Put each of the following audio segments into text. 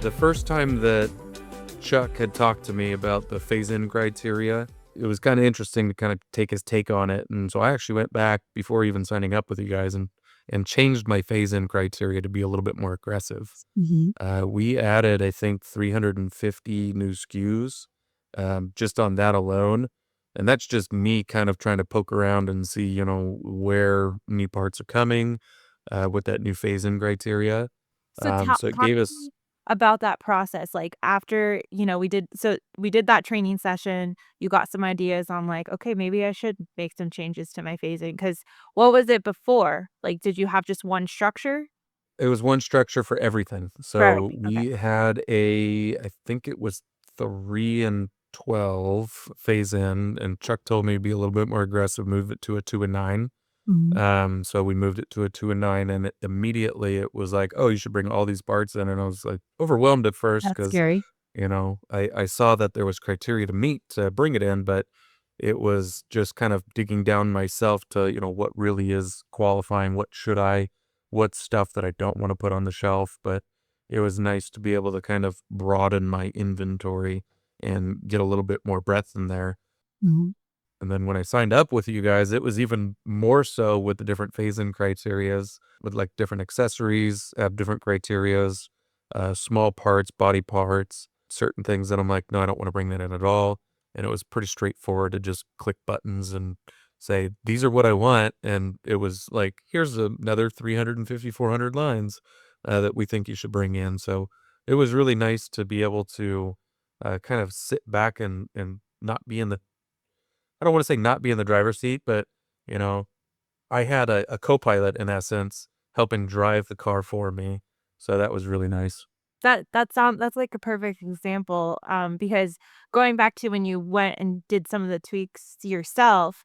The first time that Chuck had talked to me about the phase-in criteria, it was kind of interesting to kind of take his take on it. And so I actually went back before even signing up with you guys and changed my phase-in criteria to be a little bit more aggressive. Mhm. We added, I think, 350 new SKUs just on that alone. And that's just me kind of trying to poke around and see, where new parts are coming with that new phase-in criteria. So ta So it talk gave to us me about that process, like, after, we did that training session, you got some ideas on, like, "Okay, maybe I should make some changes to my phasing." Because what was it before? Like, did you have just one structure? It was one structure for everything. For So everything, okay. we had I think it was 3 and 12 phase in, and Chuck told me to be a little bit more aggressive, move it to a 2 and 9. Mhm. So we moved it to a 2 and 9, and immediately it was like, "Oh, you should bring all these parts in," and I was like overwhelmed at first That's because, scary. I saw that there was criteria to meet to bring it in, but it was just kind of digging down myself to, what really is qualifying, what's stuff that I don't wanna put on the shelf, but it was nice to be able to kind of broaden my inventory and get a little bit more breadth in there. Mhm. And then when I signed up with you guys, it was even more so with the different phase-in criterias, with, like, different accessories, have different criterias, small parts, body parts, certain things that I'm like, "No, I don't wanna bring that in at all." And it was pretty straightforward to just click buttons and say, "These are what I want," and it was like, "Here's another 350, 400 lines, that we think you should bring in." So, it was really nice to be able to, kind of sit back and not be in the I don't wanna say not be in the driver's seat, but, you know, I had a co-pilot in essence helping drive the car for me, so that was really nice. That's like a perfect example, because going back to when you went and did some of the tweaks yourself,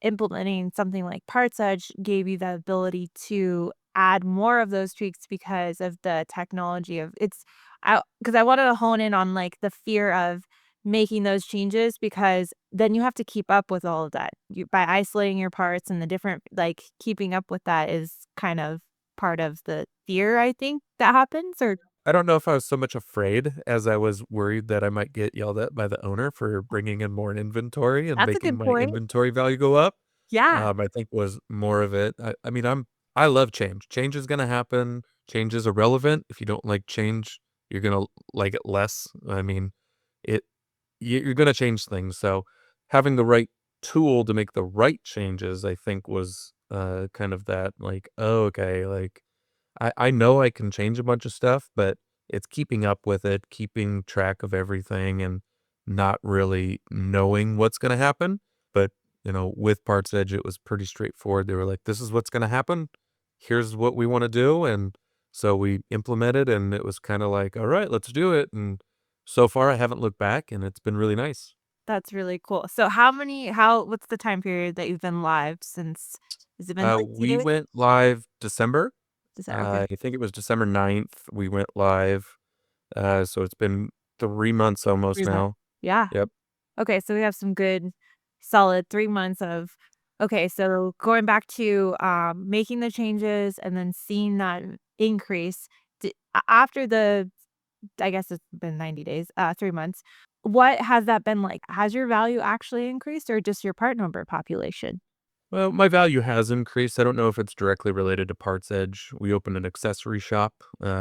implementing something like PartsEdge gave you the ability to add more of those tweaks because of the technology of it's because I wanted to hone in on, like, the fear of making those changes because then you have to keep up with all of that. You by isolating your parts and the different like, keeping up with that is kind of part of the fear, I think, that happens, or I don't know if I was so much afraid as I was worried that I might get yelled at by the owner for bringing in more inventory and that's a making good my point. inventory value go up. Yeah. I think was more of it. I mean, I love change. Change is gonna happen. Change is irrelevant. If you don't like change, you're gonna like it less. I mean, it you're gonna change things. So having the right tool to make the right changes, I think was kind of that like, oh, okay, like I know I can change a bunch of stuff, but it's keeping up with it, keeping track of everything and not really knowing what's gonna happen. But, with Parts Edge, it was pretty straightforward. They were like, "This is what's gonna happen. Here's what we wanna do." And so we implemented, and it was kinda like, "All right, let's do it." And so far, I haven't looked back, and it's been really nice. That's really cool. So what's the time period that you've been live since has it been like 2 We days? went live December. Is that okay. I think it was December 9th we went live. So it's been 3 months almost 3 months. now. Yeah. Yep. Okay, so we have some good solid 3 months of okay, so going back to, making the changes and then seeing that increase, after the I guess it's been 90 days, 3 months, what has that been like? Has your value actually increased or just your part number population? Well, my value has increased. I don't know if it's directly related to Parts Edge. We opened an accessory shop,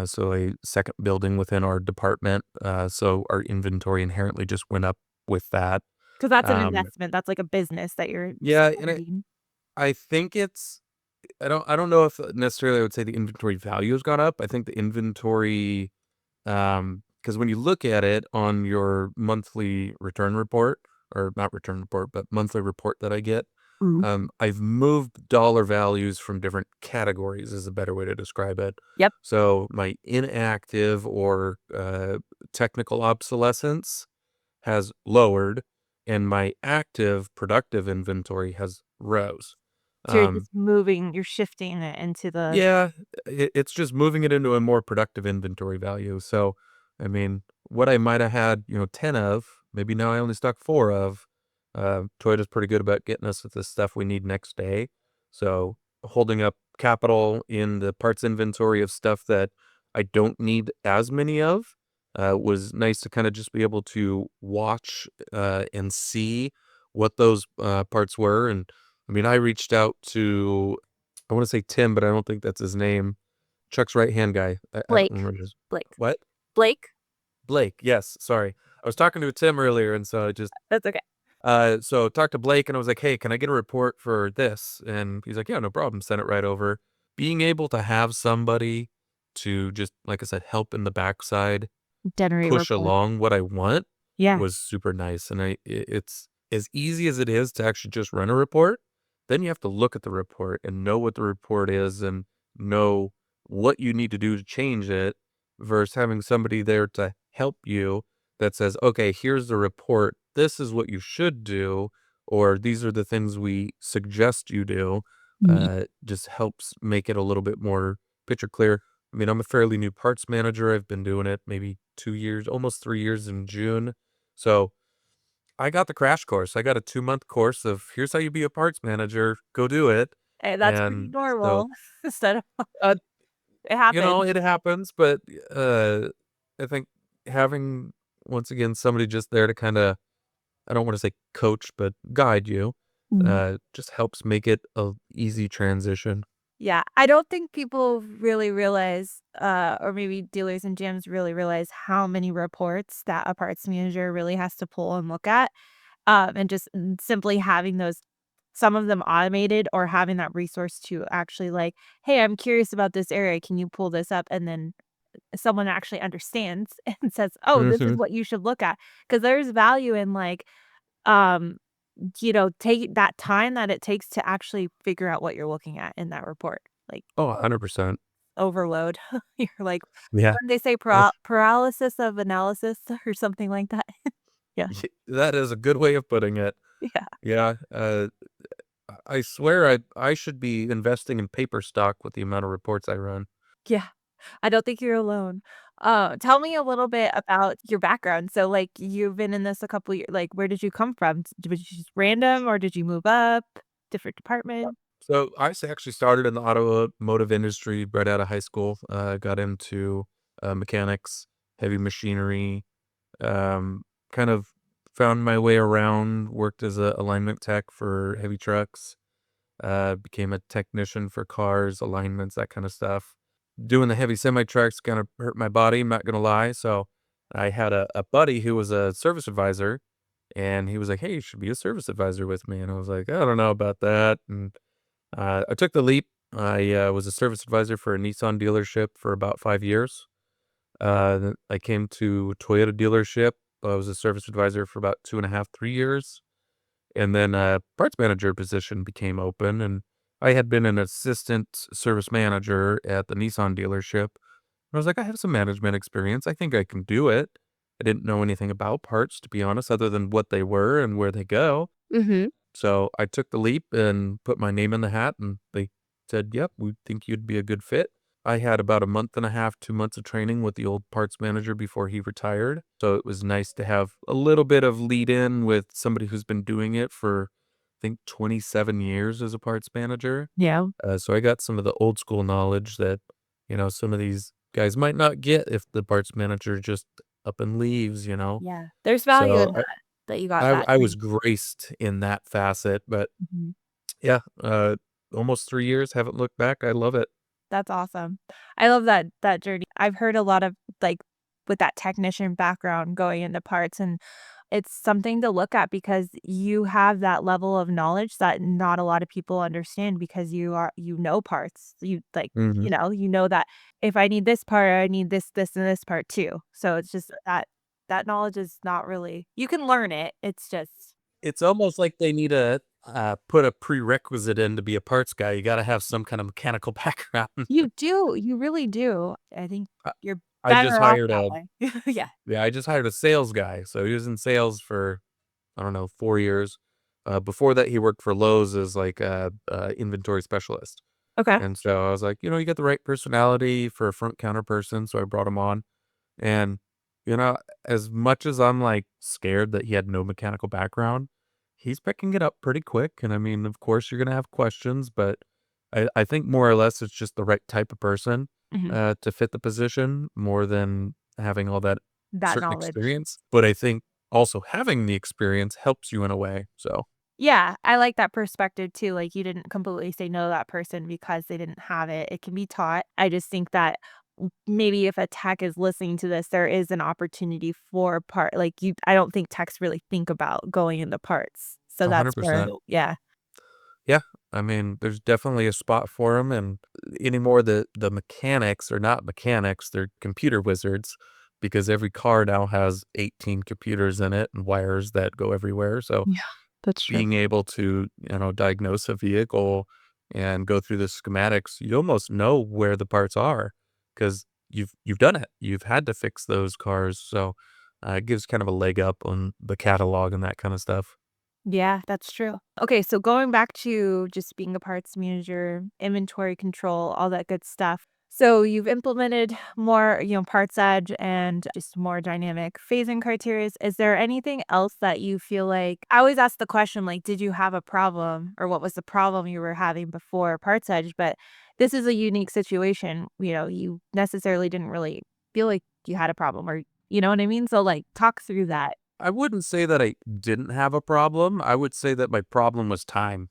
so a second building within our department. So our inventory inherently just went up with that. 'Cause that's an Um, investment, that's like a business that you're yeah, and supporting. I think I don't know if necessarily I would say the inventory value has gone up. I think the inventory, because when you look at it on your monthly return report, or not return report, but monthly report that I get, Mhm. I've moved dollar values from different categories is a better way to describe it. Yep. So my inactive or technical obsolescence has lowered, and my active productive inventory has rose. So you're Um, just moving you're shifting it into the yeah, it's just moving it into a more productive inventory value. So, I mean, what I might have had, 10 of, maybe now I only stock 4 of. Toyota's pretty good about getting us with the stuff we need next day. So, holding up capital in the parts inventory of stuff that I don't need as many of. Was nice to kind of just be able to watch and see what those parts were. And I mean, I reached out to, I want to say Tim, but I don't think that's his name. Chuck's right hand guy. I don't Blake. remember his. Blake. What? Blake? Blake. Yes. Sorry. I was talking to Tim earlier, and so I just That's okay. so talked to Blake and I was like, hey, can I get a report for this? And he's like, yeah, no problem. Send it right over. Being able to have somebody to just, like I said, help in the backside, Generate push report. along what I want Yeah. was super nice. And it's as easy as it is to actually just run a report. Then you have to look at the report and know what the report is and know what you need to do to change it versus having somebody there to help you that says, okay, here's the report. This is what you should do, or these are the things we suggest you do. Ye Just helps make it a little bit more picture clear. I mean, I'm a fairly new parts manager. I've been doing it maybe 2 years, almost 3 years in June. So I got the crash course. I got a 2-month course of here's how you be a parts manager. Go do it. Hey, that's pretty And so, normal instead of uh, it happens. it happens, but I think having once again somebody just there to kind of, I don't want to say coach, but guide you, Mm. just helps make it a easy transition. Yeah, I don't think people really realize, or maybe dealers and gyms really realize how many reports that a parts manager really has to pull and look at, and just simply having those some of them automated or having that resource to actually like, "Hey, I'm curious about this area. Can you pull this up?" And then someone actually understands and says, "Oh, this is Hmm. what you should look at," because there's value in like, um, take that time that it takes to actually figure out what you're looking at in that report. Like Oh, 100%. overload. You're like, Yeah. when they say Uh, paralysis of analysis or something like that. Yeah. that is a good way of putting it. Yeah. Yeah. I swear I should be investing in paper stock with the amount of reports I run. Yeah. I don't think you're alone. Tell me a little bit about your background. So, like, you've been in this a couple years. Like, where did you come from? Was you just random, or did you move up, different department? So actually started in the automotive industry right out of high school. Got into mechanics, heavy machinery. Kind of found my way around. Worked as a alignment tech for heavy trucks. Became a technician for cars, alignments, that kind of stuff. Doing the heavy semi trucks kind of hurt my body. I'm not gonna lie. So I had a buddy who was a service advisor, and he was like, "Hey, you should be a service advisor with me." And I was like, "I don't know about that." And I took the leap. I was a service advisor for a Nissan dealership for about 5 years. Then I came to a Toyota dealership. I was a service advisor for about 2.5, 3 years. And then a parts manager position became open. And I had been an assistant service manager at the Nissan dealership. I was like, I have some management experience. I think I can do it. I didn't know anything about parts, to be honest, other than what they were and where they go. Mhm. So I took the leap and put my name in the hat, and they said, "Yep, we think you'd be a good fit." I had about a month and a half, 2 months of training with the old parts manager before he retired. So it was nice to have a little bit of lead in with somebody who's been doing it for, I think, 27 years as a parts manager. Yeah. So I got some of the old school knowledge that, some of these guys might not get if the parts manager just up and leaves. Yeah. There's value So in that, that you got I that I was training. graced in that facet, but Mhm. yeah, almost 3 years, haven't looked back, I love it. That's awesome. I love that journey. I've heard a lot of, like, with that technician background going into parts, and it's something to look at because you have that level of knowledge that not a lot of people understand because you know parts. You, like, Mhm. you know that if I need this part, I need this, this, and this part too. So it's just that knowledge is not really you can learn it. It's just It's almost like they need to, put a prerequisite in to be a parts guy, you gotta have some kind of mechanical background. you do, you really do. I think I you're I just better off hired that a way. Yeah. yeah, I just hired a sales guy, so he was in sales for, I don't know, 4 years. Before that, he worked for Lowe's as, like, a inventory specialist, Okay. and so I was like, "You got the right personality for a front counter person," so I brought him on. And, you know, as much as I'm, like, scared that he had no mechanical background, he's picking it up pretty quick, and I mean, of course, you're gonna have questions, but I think more or less it's just the right type of person. Mhm. to fit the position more than having all that That certain knowledge. experience. But I think also having the experience helps you in a way. So Yeah, I like that perspective too, like, you didn't completely say no to that person because they didn't have it. It can be taught. I just think that maybe if a tech is listening to this, there is an opportunity for you I don't think techs really think about going into parts. So that's where 100%. yeah. Yeah, I mean, there's definitely a spot for them, and anymore the mechanics are not mechanics, they're computer wizards because every car now has 18 computers in it and wires that go everywhere, so Yeah, that's true. being able to, diagnose a vehicle and go through the schematics, you almost know where the parts are because you've done it. You've had to fix those cars, so, it gives kind of a leg up on the catalog and that kinda stuff. Yeah, that's true. Okay, so going back to just being a parts manager, inventory control, all that good stuff. So you've implemented more, parts edge and just more dynamic phasing criteria. Is there anything else that you feel like I always ask the question like, did you have a problem or what was the problem you were having before parts edge? But this is a unique situation. You necessarily didn't really feel like you had a problem or you know what I mean? So like talk through that. I wouldn't say that I didn't have a problem. I would say that my problem was time.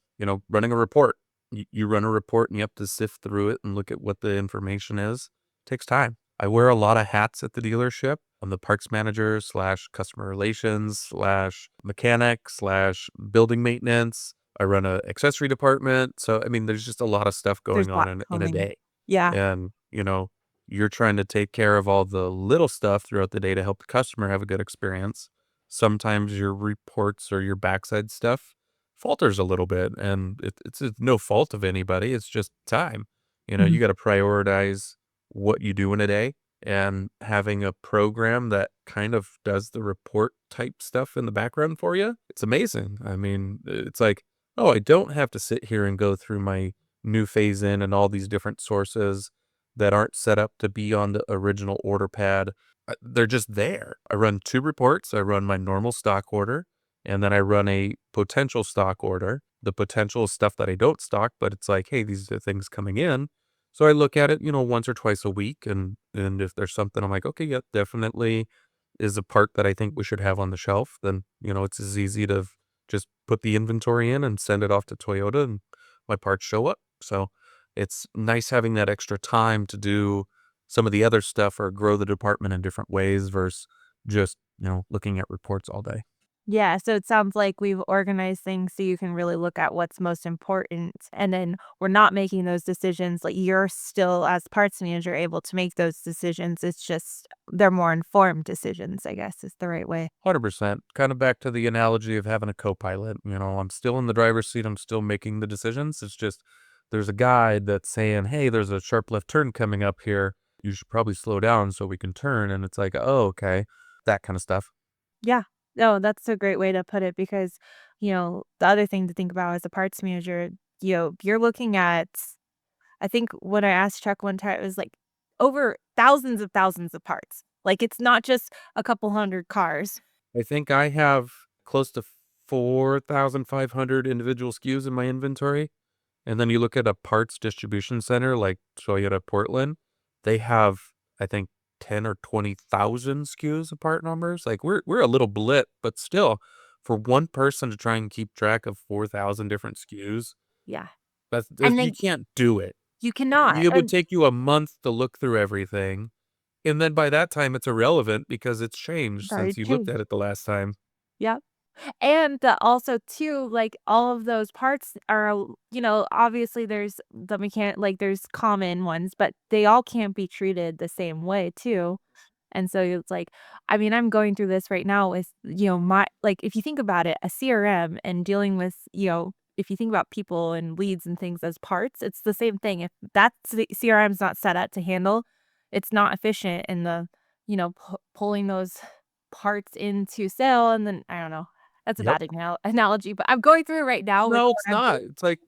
Running a report. You run a report and you have to sift through it and look at what the information is. Takes time. I wear a lot of hats at the dealership. I'm the parts manager slash customer relations slash mechanic slash building maintenance. I run a accessory department. So, I mean, there's just a lot of stuff There's going a on lot in a coming. day. Yeah. And, you're trying to take care of all the little stuff throughout the day to help the customer have a good experience. Sometimes your reports or your backside stuff falters a little bit, and it's no fault of anybody. It's just time. Mhm. You got to prioritize what you do in a day, and having a program that kind of does the report type stuff in the background for you. It's amazing. I mean, it's like, oh, I don't have to sit here and go through my new phase in and all these different sources that aren't set up to be on the original order pad. They're just there. I run 2 reports. I run my normal stock order, and then I run a potential stock order. The potential is stuff that I don't stock, but it's like, "Hey, these are things coming in." So I look at it, once or twice a week, and if there's something I'm like, "Okay, yep, definitely is a part that I think we should have on the shelf," then, it's as easy to just put the inventory in and send it off to Toyota, and my parts show up. So it's nice having that extra time to do some of the other stuff or grow the department in different ways versus just, looking at reports all day. Yeah, so it sounds like we've organized things so you can really look at what's most important, and then we're not making those decisions, like, you're still, as parts manager, able to make those decisions, it's just they're more informed decisions, I guess, is the right way. 100%. Kind of back to the analogy of having a co-pilot. I'm still in the driver's seat. I'm still making the decisions. It's just there's a guide that's saying, hey, there's a sharp left turn coming up here. You should probably slow down so we can turn. And it's like, oh, okay. That kind of stuff. Yeah. No, that's a great way to put it because, the other thing to think about as a parts manager, you're looking at I think when I asked Chuck one time, it was, like, over thousands of parts. Like, it's not just a couple 100 cars. I think I have close to 4,500 individual SKUs in my inventory. And then you look at a parts distribution center like Toyota Portland, they have, I think, 10 or 20,000 SKUs of part numbers. Like we're a little blip, but still, for one person to try and keep track of 4,000 different SKUs, Yeah. that's And you then can't do it. you cannot, It would and take you a month to look through everything, and then by that time, it's irrelevant because it's changed it's already since you looked changed. at it the last time. Yep. And, also too, like, all of those parts are, obviously there's the there's common ones, but they all can't be treated the same way too. And so it's like I mean, I'm going through this right now with, my like, if you think about it, a CRM and dealing with, if you think about people and leads and things as parts, it's the same thing. If that's the CRM's not set up to handle, it's not efficient in the, pulling those parts into sale and then I don't know. That's a Yep. bad analogy, but I'm going through it right now with No, what it's I'm not. doing. It's like,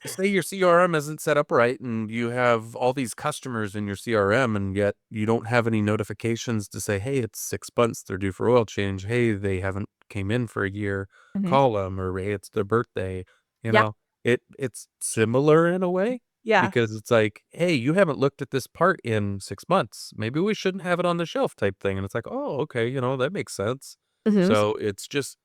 say your CRM isn't set up right and you have all these customers in your CRM and yet you don't have any notifications to say, "Hey, it's 6 months, they're due for oil change. Hey, they haven't came in for a year. Mhm. Call them," or, "Hey, it's their birthday." You Yeah. know, it's similar in a way, Yeah. because it's like, "Hey, you haven't looked at this part in 6 months. Maybe we shouldn't have it on the shelf," type thing, and it's like, "Oh, okay, that makes sense." Mhm. So, it's just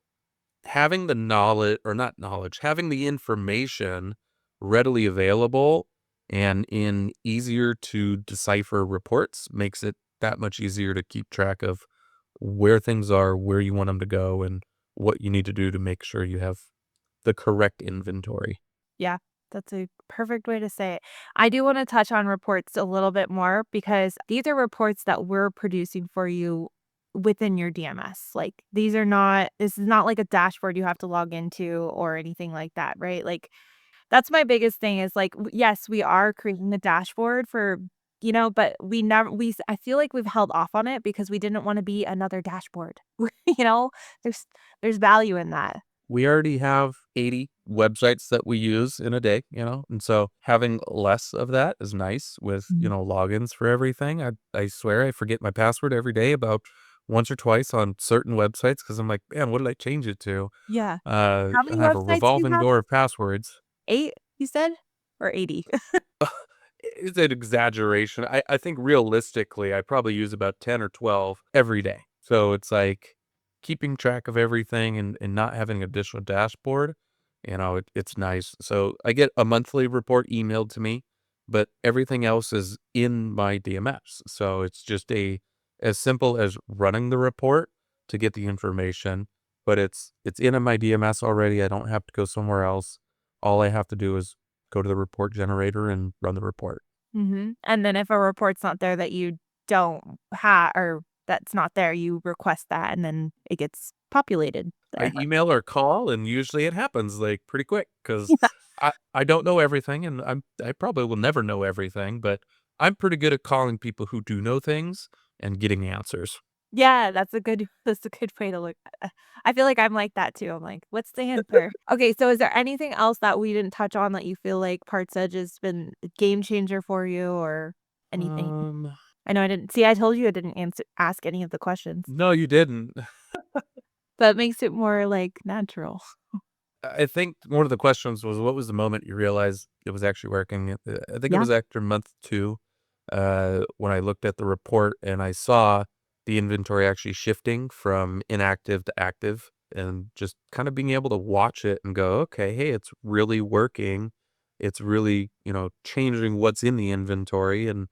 having the knowledge, or not knowledge, having the information readily available and in easier to decipher reports makes it that much easier to keep track of where things are, where you want them to go, and what you need to do to make sure you have the correct inventory. Yeah, that's a perfect way to say it. I do wanna touch on reports a little bit more because these are reports that we're producing for you within your DMS. Like, this is not like a dashboard you have to log into or anything like that, right? Like, that's my biggest thing is, like, yes, we are creating the dashboard for but we never we s I feel like we've held off on it because we didn't wanna be another dashboard. You know? There's there's value in that. We already have 80 websites that we use in a day, and so having less of that is nice with, Mhm. logins for everything. I swear I forget my password every day about once or twice on certain websites because I'm like, "Man, what did I change it to?" Yeah. How I many have a websites do you revolving have? door of passwords. 8, you said? Or 80? It's an exaggeration. I think realistically, I probably use about 10 or 12 every day. So it's like keeping track of everything and not having an additional dashboard, it's nice. So I get a monthly report emailed to me, but everything else is in my DMS. So it's just as simple as running the report to get the information, but it's in my DMS already. I don't have to go somewhere else. All I have to do is go to the report generator and run the report. Mhm. And then if a report's not there that you don't have or that's not there, you request that and then it gets populated I there. email or call, and usually it happens, like, pretty quick because Yeah. I don't know everything, and I probably will never know everything, but I'm pretty good at calling people who do know things and getting answers. Yeah, that's a good way to look I feel like I'm like that too. I'm like, "What's the answer?" Okay, so is there anything else that we didn't touch on that you feel like PartsEdge has been a game changer for you or anything? Um, I know I didn't see, I told you I didn't ask any of the questions. no, you didn't. That makes it more, like, natural. I think one of the questions was, what was the moment you realized it was actually working? I think it Yeah, was after month 2, when I looked at the report and I saw the inventory actually shifting from inactive to active and just kind of being able to watch it and go, "Okay, hey, it's really working. It's really, changing what's in the inventory and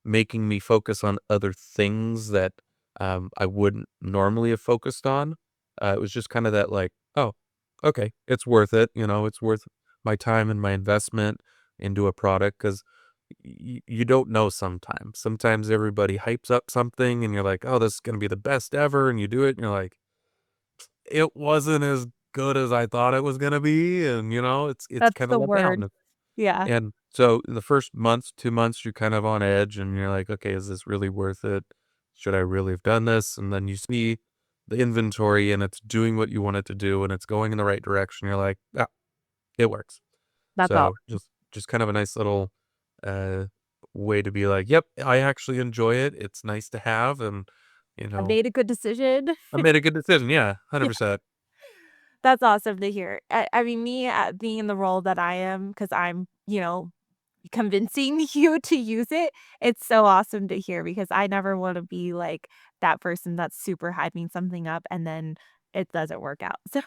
making me focus on other things that, I wouldn't normally have focused on." It was just kind of that like, "Oh, okay, it's worth it, it's worth my time and my investment into a product because you don't know sometimes. Sometimes everybody hypes up something and you're like, "Oh, this is gonna be the best ever," and you do it and you're like, "It wasn't as good as I thought it was gonna be," and, it's that's kinda the let word. down. Yeah, And so in the first month, 2 months, you're kind of on edge and you're like, "Okay, is this really worth it? Should I really have done this?" And then you see the inventory and it's doing what you want it to do and it's going in the right direction. You're like, "Ah, it works." that's all. So just kind of a nice little, uh, way to be like, "Yep, I actually enjoy it. It's nice to have," and, I made a good decision. I made a good decision. Yeah, Yeah, 100%. that's awesome to hear. I mean, me, being in the role that I am, because 'cause I'm, convincing you to use it, it's so awesome to hear because I never wanna be, like, that person that's super hyping something up and then it doesn't work out. So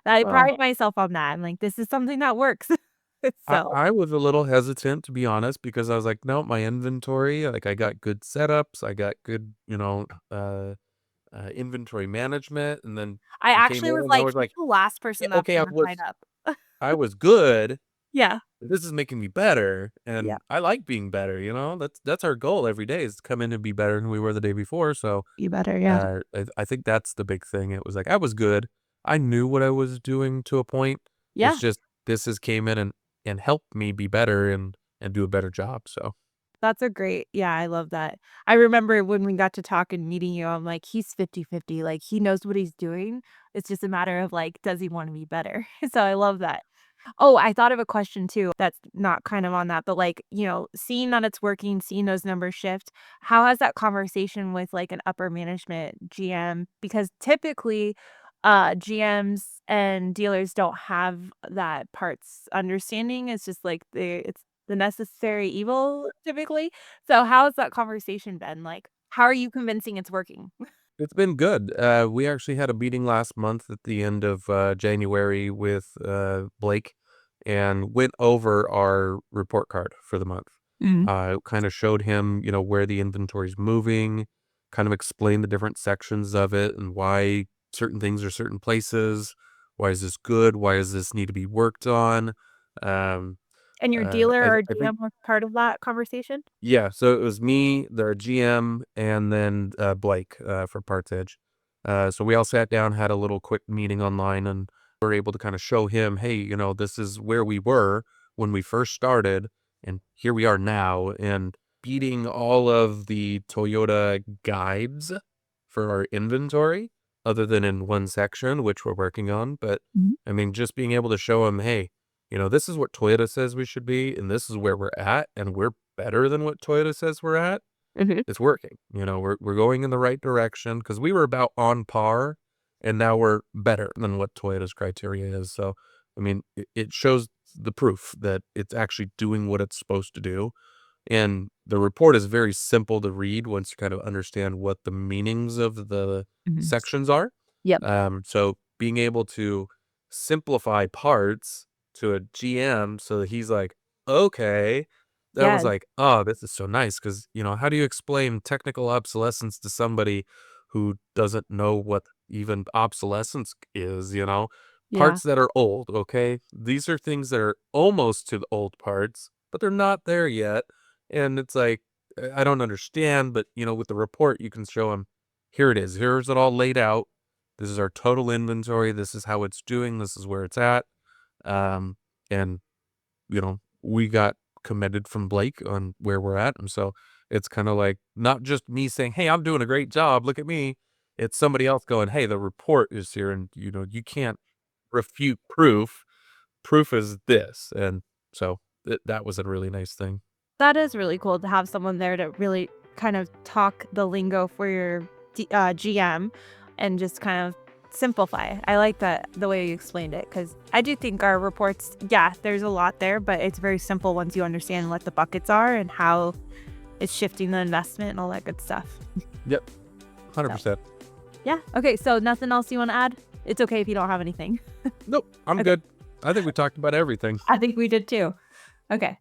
I Well, pride myself on that. I'm like, "This is something that works." So I was a little hesitant, to be honest, because I was like, "No, my inventory, like, I got good setups, I got good, inventory management," and then I you came actually in was and I like, was like, "You're the last "Yeah, person that's okay, gonna sign up." I was good. Yeah. This is making me better, Yeah. and I like being better, That's our goal every day is to come in and be better than we were the day before, so, You better, yeah. I think that's the big thing. It was like, I was good. I knew what I was doing to a point. It's Yeah. just this has came in and helped me be better and do a better job, so. That's a great yeah, I love that. I remember when we got to talk and meeting you, I'm like, "He's 50-50, like, he knows what he's doing. It's just a matter of, like, does he wanna be better?" So I love that. Oh, I thought of a question too that's not kind of on that, but, like, seeing that it's working, seeing those numbers shift, how has that conversation with, like, an upper management GM because typically, GMs and dealers don't have that parts understanding, it's just like it's the necessary evil typically. So how has that conversation been? Like, how are you convincing it's working? It's been good. We actually had a meeting last month at the end of January with Blake and went over our report card for the month. Mhm. Kind of showed him, where the inventory's moving, kind of explained the different sections of it and why certain things are certain places. Why is this good? Why does this need to be worked on? Um, And your dealer or I think GM was part of that conversation? yeah, so it was me, the GM, and then, Blake, for PartsEdge. So we all sat down, had a little quick meeting online, and we're able to kinda show him, "Hey, this is where we were when we first started, and here we are now," and beating all of the Toyota guides for our inventory, other than in one section, which we're working on, but, Mhm. I mean, just being able to show him, "Hey, this is what Toyota says we should be, and this is where we're at, and we're better than what Toyota says we're at." Mhm. It's working. We're going in the right direction because we were about on par, and now we're better than what Toyota's criteria is. So, I mean, it shows the proof that it's actually doing what it's supposed to do. And the report is very simple to read once you kind of understand what the meanings of the Mhm. sections are. Yep. So being able to simplify parts to a GM so that he's like, okay, that was Yes. like, oh, this is so nice. Cause, how do you explain technical obsolescence to somebody who doesn't know what even obsolescence is, Yeah. Parts that are old, okay? These are things that are almost to the old parts, but they're not there yet. And it's like, I don't understand, but with the report, you can show them, here it is. Here's it all laid out. This is our total inventory. This is how it's doing. This is where it's at. Um, and we got commended from Blake on where we're at. And so it's kind of like not just me saying, hey, I'm doing a great job. Look at me. It's somebody else going, hey, the report is here. And, you can't refute proof. Proof is this. And so that was a really nice thing. That is really cool to have someone there to really kind of talk the lingo for your GM and just kind of simplify. I like that the way you explained it because I do think our reports, yeah, there's a lot there, but it's very simple once you understand what the buckets are and how it's shifting the investment and all that good stuff. Yep. So, 100%. yeah. Okay. So nothing else you want to add? It's okay if you don't have anything. Nope. I'm Okay. good. I think we talked about everything. I think we did too. Okay.